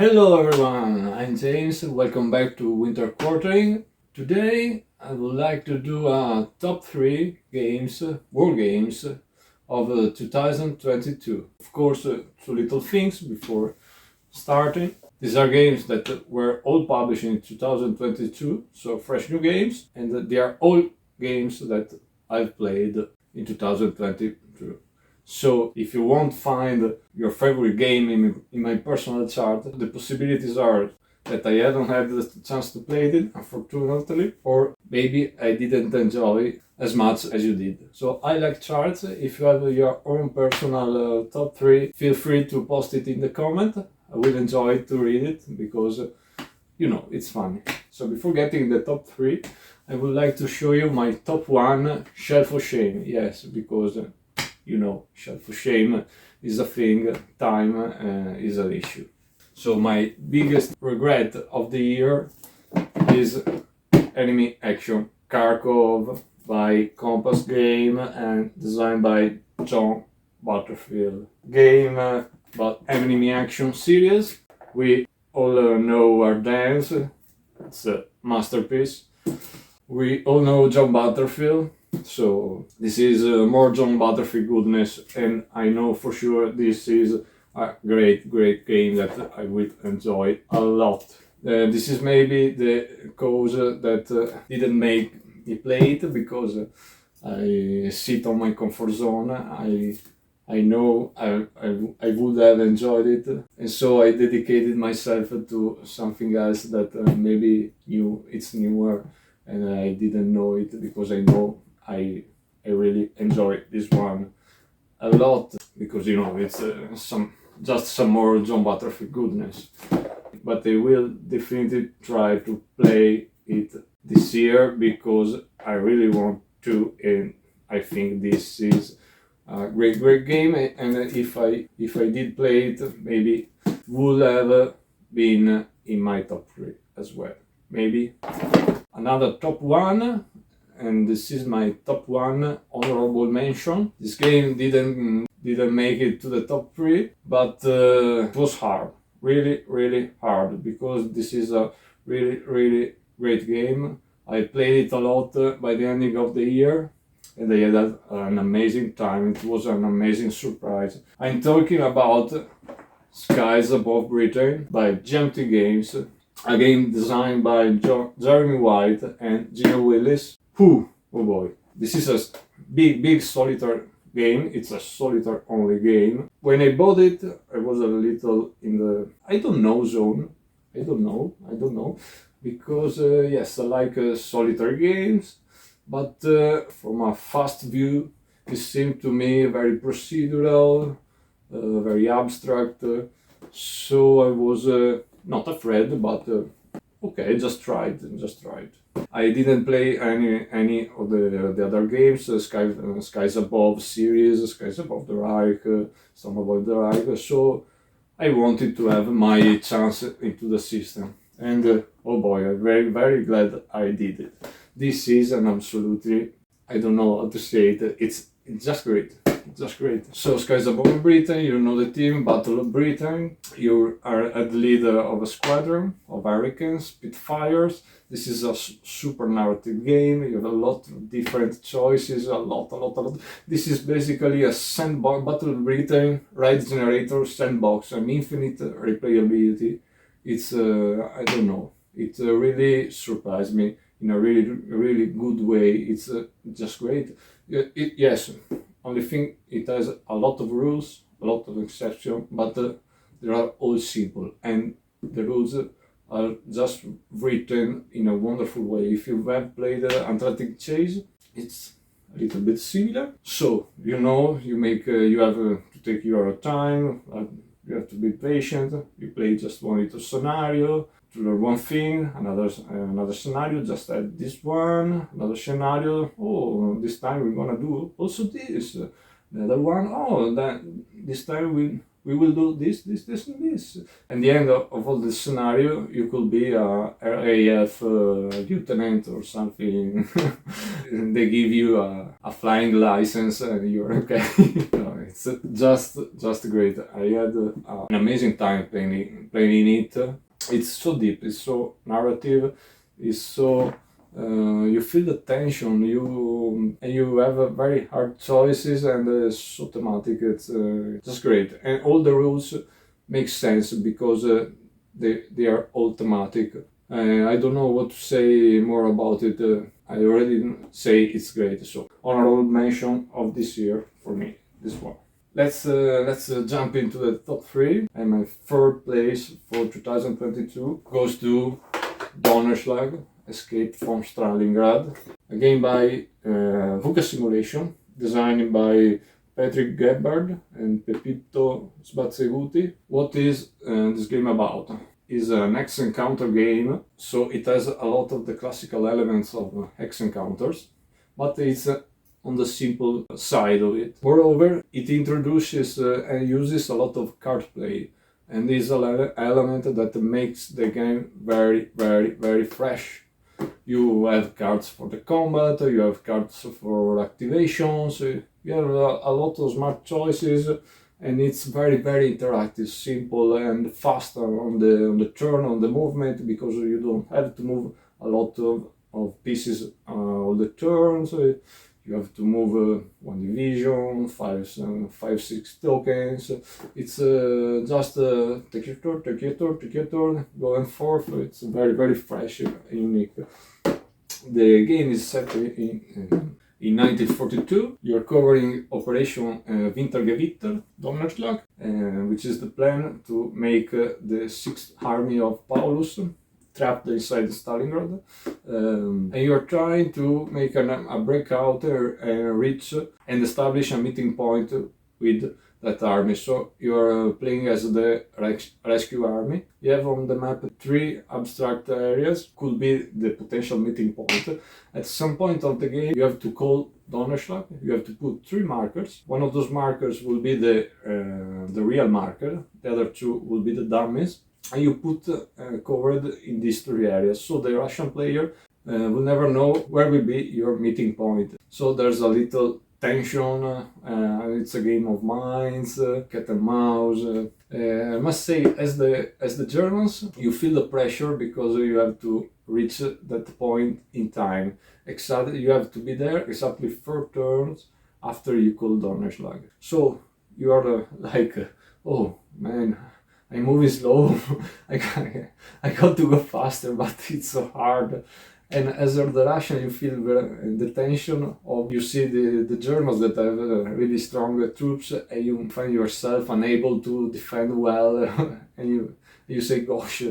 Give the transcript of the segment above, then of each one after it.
Hello everyone, I'm James, welcome back to Winter Quartering. Today I would like to do a top 3 games, war games of 2022. Of course, two little things before starting. These are games that were all published in 2022, so fresh new games, and they are all games that I've played in 2022. So if you won't find your favorite game in my personal chart, the possibilities are that I haven't had the chance to play it, unfortunately, or maybe I didn't enjoy as much as you did. So I like charts. If you have your own personal top 3, feel free to post it in the comment. I will enjoy to read it because, it's funny. So before getting the top 3, I would like to show you my top 1 Shelf of Shame. Yes, because Shelf of Shame is a thing, time is an issue. So my biggest regret of the year is Enemy Action Kharkov by Compass Game and designed by John Butterfield. Game about enemy action series. We all know Wargames, it's a masterpiece. We all know John Butterfield, so this is more John Butterfield goodness, and I know for sure this is a great game that I will enjoy a lot. This is maybe the cause that didn't make me play it, because I sit on my comfort zone. I know I would have enjoyed it, and so I dedicated myself to something else that maybe it's newer, and I didn't know it, because I know I really enjoy this one a lot, because it's some more John Butterfield goodness. But I will definitely try to play it this year because I really want to, and I think this is a great game. And if I did play it, maybe would have been in my top 3 as well. Maybe another top 1, and this is my top 1 honorable mention. This game didn't make it to the top 3, but it was hard, really hard, because this is a really great game. I played it a lot by the ending of the year, and I had an amazing time. It was an amazing surprise. I'm talking about Skies Above Britain by GMT Games, a game designed by Jeremy White and Gina Willis. Oh boy, this is a big solitaire game. It's a solitaire only game. When I bought it, I was a little in the I don't know zone. I don't know, because yes, I like solitaire games, but from a fast view, it seemed to me very procedural, very abstract. So I was not afraid, but okay, just tried. I didn't play any of the other games, Skies Above series, Skies Above the Reich, Storm Above the Reich. So I wanted to have my chance into the system, and oh boy, I'm very glad I did it. This is an absolutely, I don't know how to say it. It's just great. So, Skies Above Britain, you know the team, Battle of Britain. You are the leader of a squadron of Hurricanes, Spitfires. This is a super narrative game. You have a lot of different choices, a lot. This is basically a sandbox, Battle of Britain, ride generator, sandbox, and infinite replayability. It's, I don't know, it really surprised me in a really good way. It's just great. Yes. Only thing, it has a lot of rules, a lot of exceptions, but they are all simple, and the rules are just written in a wonderful way. If you have played Atlantic Chase, it's a little bit similar. So you have to take your time. You have to be patient. You play just one little scenario to learn one thing, another scenario, just add this one, another scenario, oh, this time we're gonna do also this, the other one, oh, this time we will do this, this, this, and this. And the end of all this scenario, you could be a RAF lieutenant or something. And they give you a flying license, and you're okay. No, it's just great. I had an amazing time playing it. It's so deep. It's so narrative. It's so. You feel the tension, you have a very hard choices, and it's automatic. It's just great, and all the rules make sense because they are automatic. I don't know what to say more about it. I already say it's great. So honorable mention of this year for me, this one. Let's jump into the top 3, and my third place for 2022 goes to Donnerschlag, Escape from Stalingrad, a game by VUCA Simulation, designed by Patrick Gebhard and Pepito Sbazzeguti. What is this game about? It's an hex encounter game, so it has a lot of the classical elements of hex encounters, but it's on the simple side of it. Moreover, it introduces and uses a lot of card play, and is an element that makes the game very, very, very fresh. You have cards for the combat, you have cards for activations, you have a lot of smart choices, and it's very, very interactive, simple and fast on the turn, on the movement, because you don't have to move a lot of pieces all the turns. You have to move one division, 5, 6 tokens. It's just take your turn, take your turn, take your turn, go and forth. It's very, very fresh and unique. The game is set in 1942. You're covering Operation Wintergewitter, Donnerschlag, which is the plan to make the 6th Army of Paulus trapped inside Stalingrad, and you are trying to make a breakout and reach and establish a meeting point with that army. So you are playing as the rescue army. You have on the map 3 abstract areas, could be the potential meeting point. At some point of the game, you have to call Donnerschlag. You have to put 3 markers. One of those markers will be the real marker. The other 2 will be the dummies. And you put covered in these 3 areas, so the Russian player will never know where will be your meeting point. So there's a little tension. It's a game of minds, cat and mouse. I must say, as the Germans, you feel the pressure because you have to reach that point in time. Exactly, you have to be there exactly 4 turns after you call Donnerschlag. So you are like, oh man, I'm moving slow. I got to go faster, but it's so hard. And as the Russian, you feel the tension of, you see the Germans that have really strong troops, and you find yourself unable to defend well, and you say, gosh,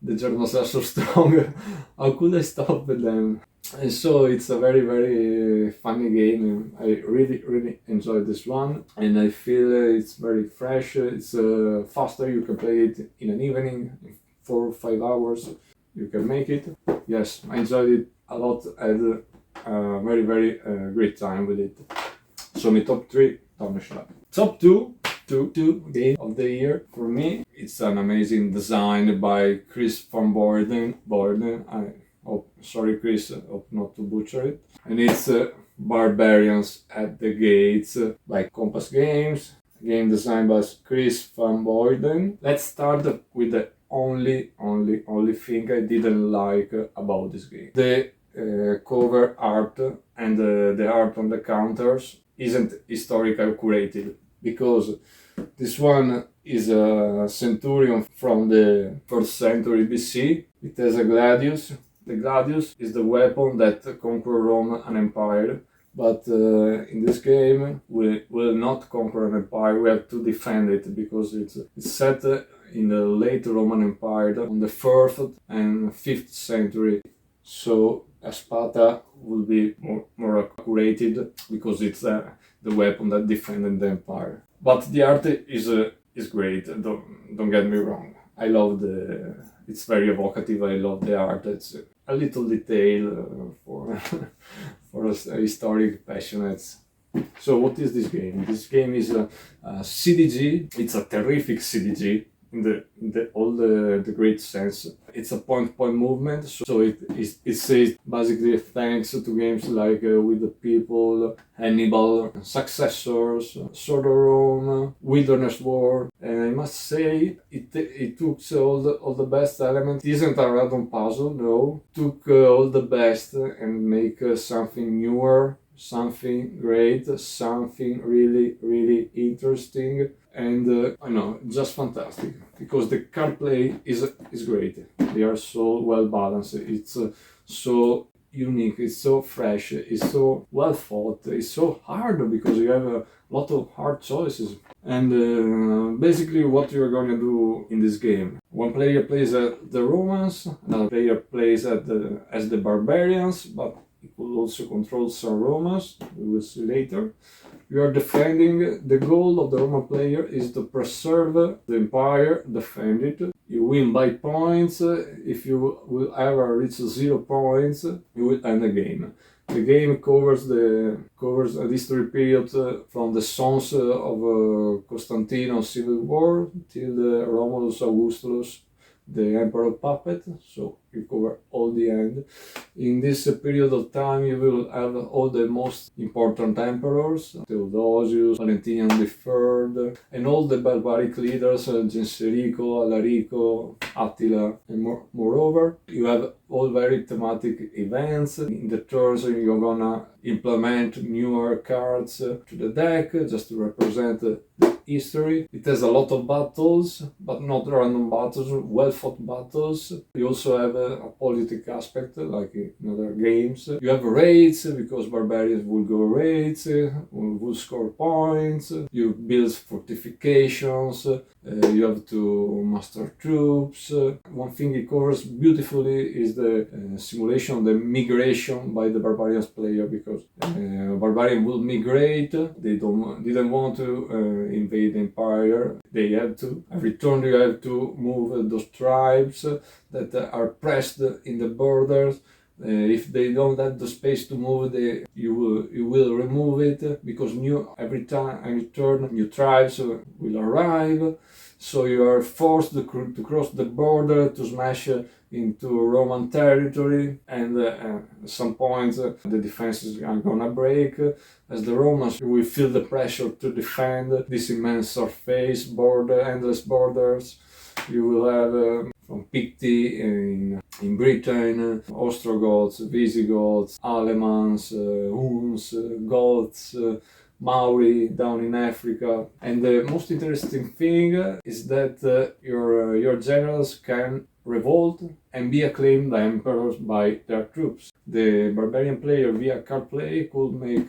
the Germans are so strong, how could I stop them? And so it's a very, very funny game. I really, really enjoyed this one, and I feel it's very fresh. It's faster. You can play it in an evening, 4 or 5 hours. You can make it. Yes, I enjoyed it a lot. I had a very, very great time with it. So my top 3, Donnerschlag. Top 2 game of the year for me. It's an amazing design by Chris van Boorden. Sorry, Chris, hope not to butcher it. And it's Barbarians at the Gates by Compass Games. Game designed by Chris van Boorden. Let's start with the only thing I didn't like about this game. The cover art and the art on the counters isn't historical curated, because this one is a centurion from the 1st century BC. It has a gladius. The gladius is the weapon that conquered Rome and empire, but in this game we will not conquer an empire. We have to defend it, because it's set in the late Roman Empire on the 4th and 5th century. So a spada will be more accurate, because it's the weapon that defended the empire. But the art is great. Don't get me wrong. I love it's very evocative. I love the art. It's a little detail for for us historic passionates. So what is this game? This game is a CDG. It's a terrific CDG in all the great sense. It's a point-to-point movement, so it says basically thanks to games like With the People, Hannibal, Successors, Sword of Rome, Wilderness War, and I must say it took all the best elements. It isn't a random puzzle, no. Took all the best and make something newer, something great, something really interesting, and I know, just fantastic, because the card play is great. They are so well balanced. It's so unique. It's so fresh. It's so well thought. It's so hard because you have a lot of hard choices. And basically, what you're going to do in this game: one player plays the Romans, another player plays as the barbarians, but it will also control some Romans. We will see later. You are defending. The goal of the Roman player is to preserve the empire, defend it. You win by points. If you will ever reach 0 points, you will end the game. The game covers a history period from the Sons of Constantino's civil war till the Romulus Augustulus, the emperor puppet, so you cover all the end. In this period of time you will have all the most important emperors, Theodosius, Valentinian III, and all the barbaric leaders, Genserico, Alarico, Attila, and moreover you have all very thematic events. In the turns you're gonna implement newer cards to the deck just to represent the history. It has a lot of battles, but not random battles, well fought battles. You also have a politic aspect like in other games. You have raids because barbarians will go raids, will score points. You build fortifications. You have to master troops. One thing it covers beautifully is the simulation, the migration by the barbarians player, because barbarian will migrate. They didn't want to invade the empire. They had to. Every turn you have to move those tribes that are pressed in the borders. If they don't have the space to move, you will remove it, because every turn new tribes will arrive. So you are forced to cross the border to smash into Roman territory, and at some point the defenses are gonna break. As the Romans will feel the pressure to defend this immense surface, endless borders. You will have from Picti in Britain, Ostrogoths, Visigoths, Alemans, Huns, Goths, Maori down in Africa. And the most interesting thing is that your generals can revolt and be acclaimed by emperors by their troops. The barbarian player via card play could make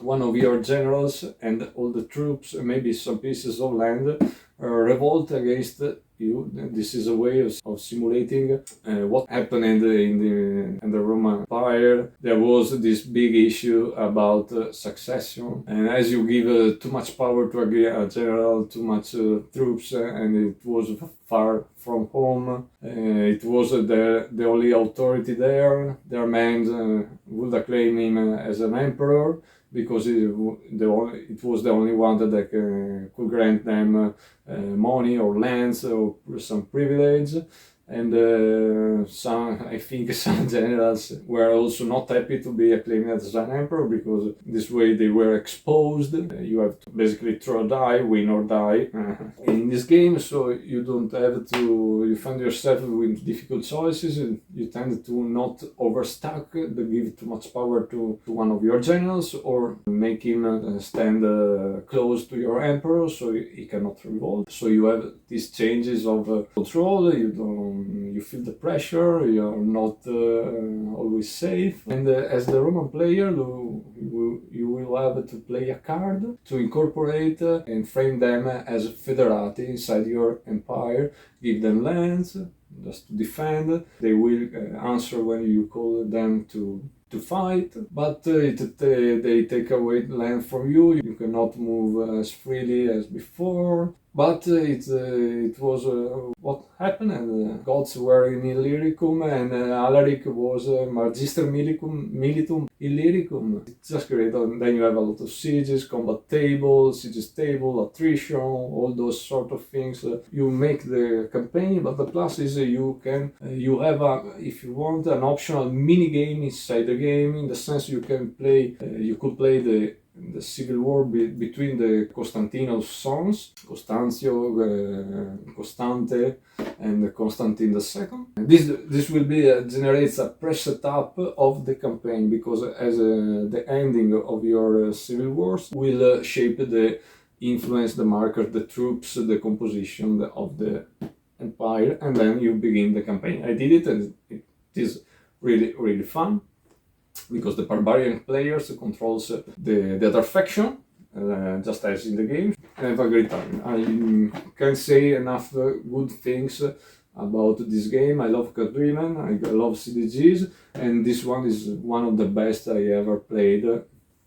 one of your generals and all the troops, maybe some pieces of land, revolt against you. This is a way of simulating what happened in the Roman Empire. There was this big issue about succession, and as you give too much power to a general, too much troops, and it was far from home, it was the only authority there. Their men would acclaim him as an emperor, because it was the only one that could grant them money or lands or some privilege. And I think some generals were also not happy to be acclaimed as an emperor, because this way they were exposed. You have to basically throw a die, win or die in this game, so you don't have to. You find yourself with difficult choices, and you tend to not overstack, to give too much power to one of your generals, or make him stand close to your emperor so he cannot revolt. So you have these changes of control. You feel the pressure, you're not always safe. And as the Roman player, you will have to play a card to incorporate and frame them as federati inside your empire, give them lands just to defend. They will answer when you call them to fight, but they take away land from you. You cannot move as freely as before. but it was what happened, and gods were in Illyricum, and Alaric was Magister Militum Illyricum. It's just great. And then you have a lot of sieges, combat table, sieges table, attrition, all those sort of things. You make the campaign, but the plus is you can you have if you want an optional mini game inside the game, in the sense you can play you could play the civil war between the Costantino's sons, Costanzio, Costante, and Constantine II. This will be generates a pre-setup of the campaign, because as the ending of your civil wars will shape the influence, the markers, the troops, the composition of the empire, and then you begin the campaign. I did it, and it is really fun, because the barbarian players controls the other faction, just as in the game. I have a great time. I can't say enough good things about this game. I love card-driven, I love CDGs, and this one is one of the best I ever played.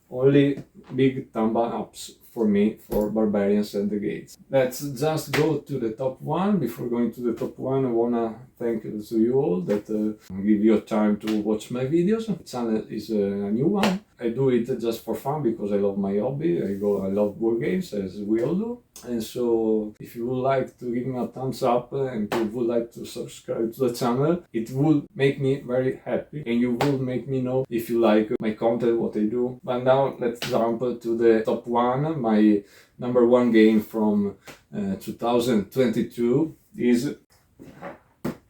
Only big thumb ups for me for Barbarians at the Gates. Let's just go to the top one. Before going to the top one, I wanna thank to you all that give your time to watch my videos. The channel is a new one. I do it just for fun, because I love my hobby. I love Wargames, as we all do. And so, if you would like to give me a thumbs up and you would like to subscribe to the channel, it would make me very happy, and you will make me know if you like my content, what I do. But now let's jump to the top one. My number one game from 2022 is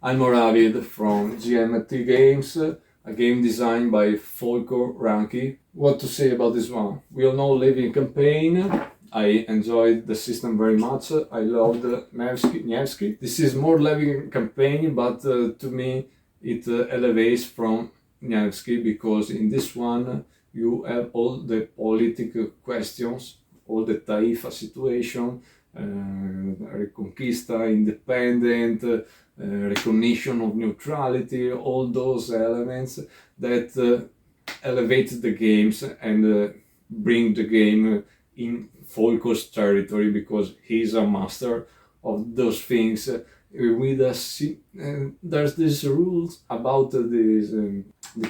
Almoravid from GMT Games, a game designed by Folko Ranki. What to say about this one? We all know Living Campaign. I enjoyed the system very much. I loved Nevsky. This is more Living Campaign, but to me it elevates from Nevsky, because in this one you have all the political questions, all the Taifa situation, Reconquista, independent, recognition of neutrality, all those elements that elevate the games and bring the game in Folko's territory, because he's a master of those things. With us, there's these rules about the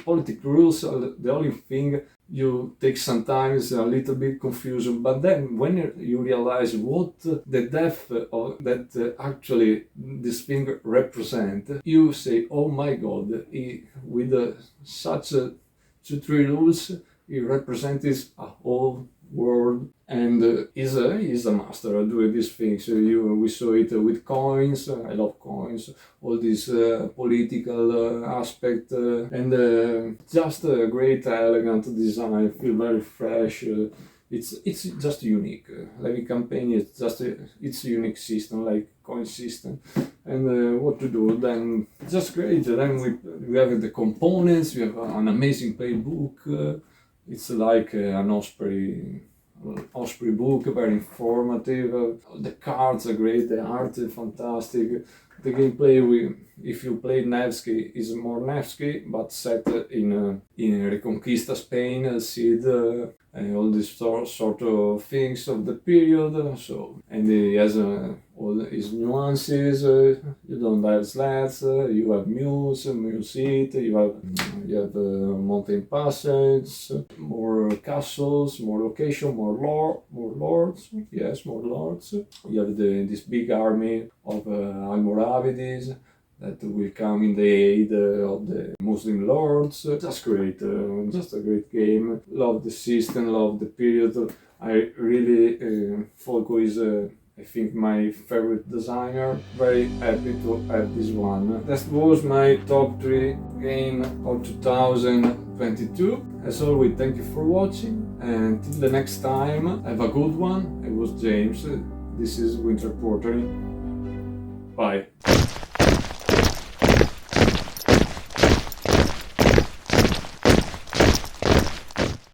politic rules. The only thing you take sometimes a little bit confusion, but then when you realize what the depth of that actually this thing represent, you say, oh my god, with such 2-3 rules, he represents a whole world, and is a master of doing these things. We saw it with coins. I love coins, all this political aspect, and just a great, elegant design. Feel very fresh. It's just unique. Living Campaign is just it's a unique system, like coin system. And what to do then? Just great. Then we have the components. We have an amazing playbook. It's like an Osprey book, very informative. The cards are great, the art is fantastic. The gameplay, if you play Nevsky, is more Nevsky, but set in Reconquista Spain, Cid, all these sort of things of the period. So, and he has all his nuances. You don't have sleds, you have mules eat. You have mountain passages, more castles, more location, more lords. Yes, more lords. You have this big army of Almoravides that will come in the aid of the Muslim lords. Just great, just a great game. Love the system, love the period. I really, Folko is, I think, my favorite designer. Very happy to have this one. That was my top 3 game of 2022. As always, thank you for watching, and till the next time, have a good one. I was James. This is Winter Portering. Bye.